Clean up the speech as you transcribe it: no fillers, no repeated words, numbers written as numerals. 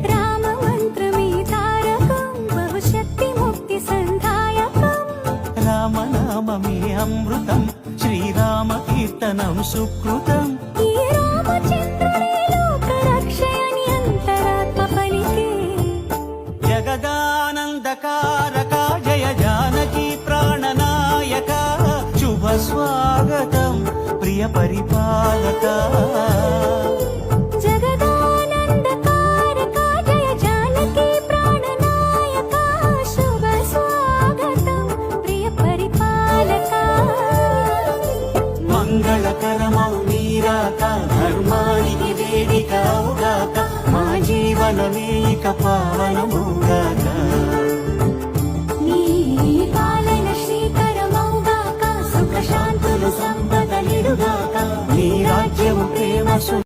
రామ మంత్రమే తారకం బహుశక్తి ముక్తి సంధాయకం రామనామమే అమృతం శ్రీరామ కీర్తనం సుకృతం ఈ రామచంద్రుడే లోక రక్షయని అంతరాత్మ పలికే జగదానందకారక జయ జానకి ప్రాణనాయక శుభ స్వాగతం ప్రియ పరిపాలక జగదానందకారక జయ జానకి ప్రాణనాయక శుభ స్వాగతం ప్రియ పరిపాలక మంగళకరమౌ నీరాక ధర్మానికి వేదిక అవుగాక మా జీవనమే ఇక పావనముగాక నీ పాలన శ్రీకరమౌగాక సుఖ శాంతులు సంపదలిడుగాక నీ రాజ్యము ప్రేమ